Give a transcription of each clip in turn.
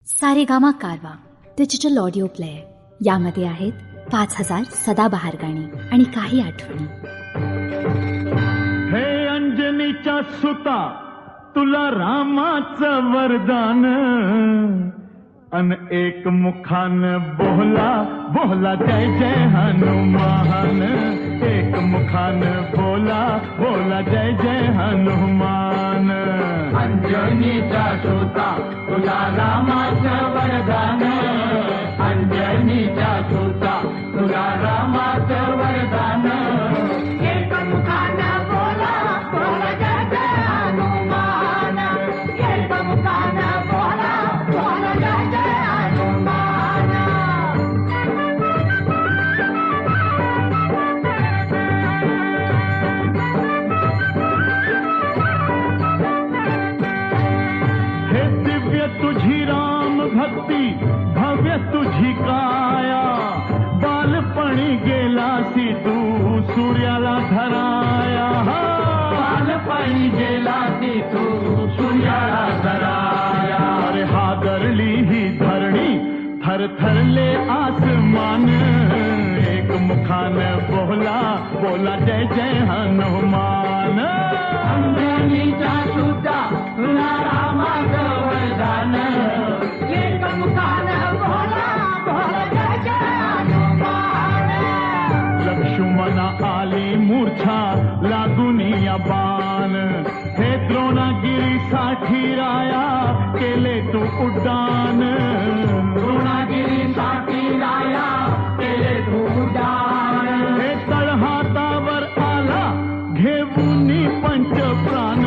सारेगामा कारवा digital audio player. यामध्ये आहेत 5000 सदाबहार गाणी आणि काही आठवणी. हे अंजनीच्या सुता, तुला रामाचं वरदान, अन एक मुखान बोला बोला जय जय हनुमान. एक मुखान बोला बोला जय जय हनुमान. अंजनीचा सुता, तुला रामाचं वरदान. अंजनीचा सुता, तुला रामाचं वरदान. एक मुखान बोला बोला जय जय हनुमान. एक मुखान बोला बोला जय जय हनुमान. हे दिव्य तुझी राम भक्ती, भव्य तुझी काया, बालपणी गेलासी तू सूर्याला धराया. बालपणी गेलासी तू सूर्याला धराया. अरे हादरली ही धरणी, थरथरले आसमान. एक मुखान बोला बोला जय जय हनुमान. अंजनीचा सुता, तुला रामाचं वरदान. एक मुखान बोला बोला जय जय हनुमान. लक्ष्मणा आली मूर्छा लागून या बाण. हे द्रोणागिरीसाठी राया केले तू उड्डाण. द्रोणागिरीसाठी राया केले तू उड्डाण. हे तळहातावर आला घेऊन पंच प्राण.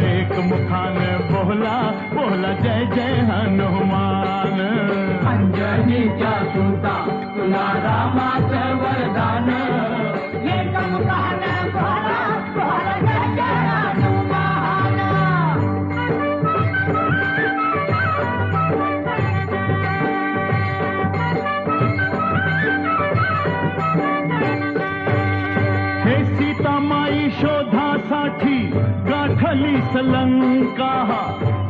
एक मुखान बोला बोला जय जय हनुमान. अंजनीचा सुता, तुला रामाचं वरदान. एक मुखान बोला बोला जय जय हनुमान. हे सीतामाई शोधासाठी गाठली लंका.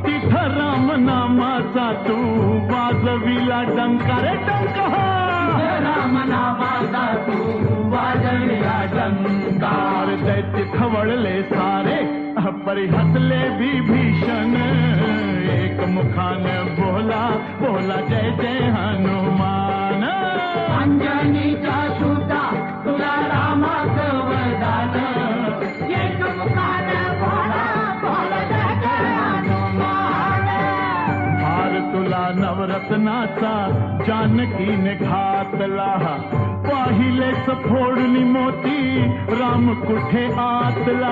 तिथं राम नामाचा तू वाजविला डंका रे डंका. राम नामाचा तू वाजविला डंका. दैत्य खवळले सारे परी हसले विभीषण. एक मुखान बोला बोला जय जय हनुमान. अंजनीचा सुता, तुला रामाचं वरदान. एक मुखान बोला बोला जय जय हनुमान. हार तुला नवरत्नाचा जानकीने घातला. पाहिलेच फोडणी मोती राम कुठे आतला.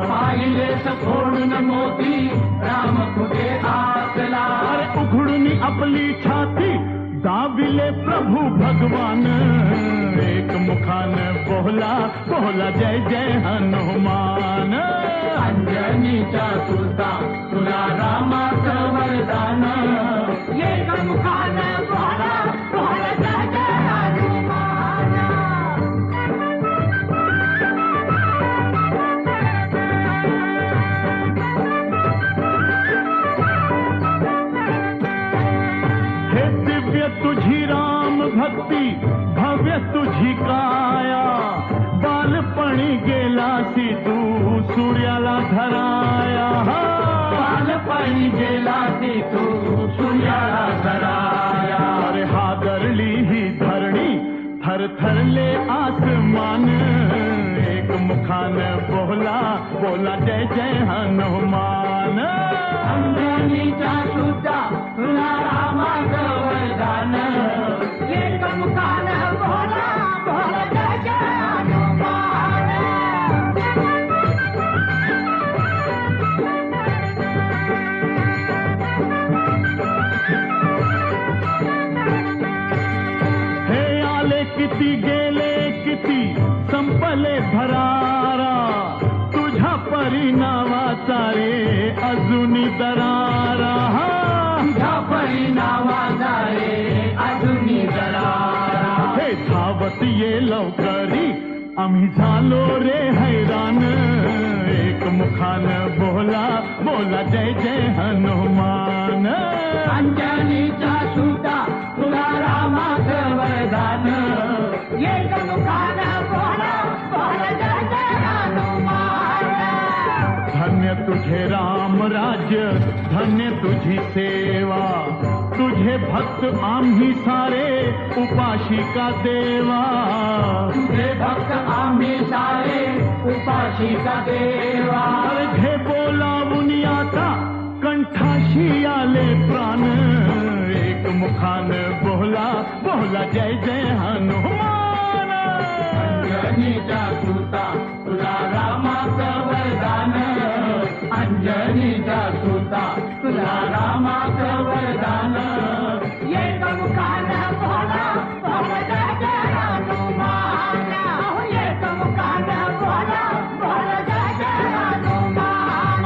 पाहिलेच फोडून मोती राम कुठे आतला. अरे उघडून आपली छाती दाविले प्रभू भगवान. एक मुखान बोला बोला जय जय हनुमान. अंजनीचा सुता, तुला रामाचं वरदान. एक मुखान बोला बोला जय जय हनुमान. हे दिव्य तुझी राम भक्ती, भव्य तुझी काया, बालपणी गेलासी तू सूर्याला धराया. बालपणी गेलासी तू सूर्याला धराया. अरे हादरली ही धरणी, थरथरले आसमान. एक मुखान बोला बोला जय जय हनुमान. अंजनीचा सुता, तुला रामाचं वरदान. एक मुखान बोला बोला जय जय हनुमान. हे आले किती गेले किती संपले भरारा. तुझ्या परिणामाचा रे अजूनी दरारा. तुझ्या परिणामाचा रे अजूनी दरारा. हे धावत ये लवकरी आम्ही झालो रे हैराण. एक मुखान बोला बोला जय जय हनुमान. अंजनी तुझे राम राज्य धन्य तुझी सेवा, तुझे भक्त आम्ही सारे उपाशी का देवा, तुझे भक्त आम्ही सारे उपाशी का देवा. घे बोलावून आता कंठाशी आले प्राण, एक मुखान बोला बोला जय जय हनुमान. अंजनीचा सुता तुला रामाचं वरदान, अंजनीचा सुता तुला रामाचं वरदान. एक मुखान बोला बोला जय जय हनुमान, एक मुखान बोला बोला जय जय हनुमान.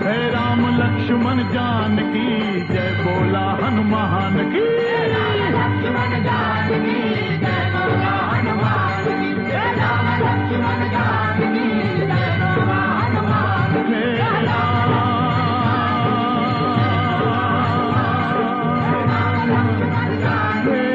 हे राम लक्ष्मण जानकी जय बोला हनुमान की. लक्ष्मण जानकी जय बोला हनुमान की, जय राम लक्ष्मण जानकी जय बोला हनुमान की. हे राम लक्ष्मण जानकी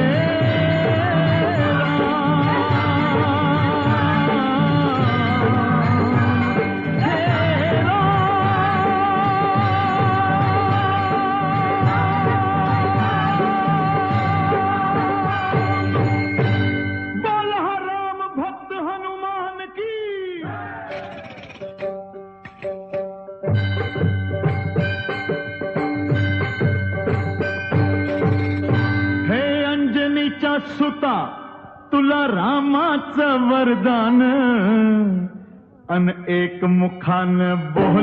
सुता तुला रामाचं वरदान, अन एक मुखान बोल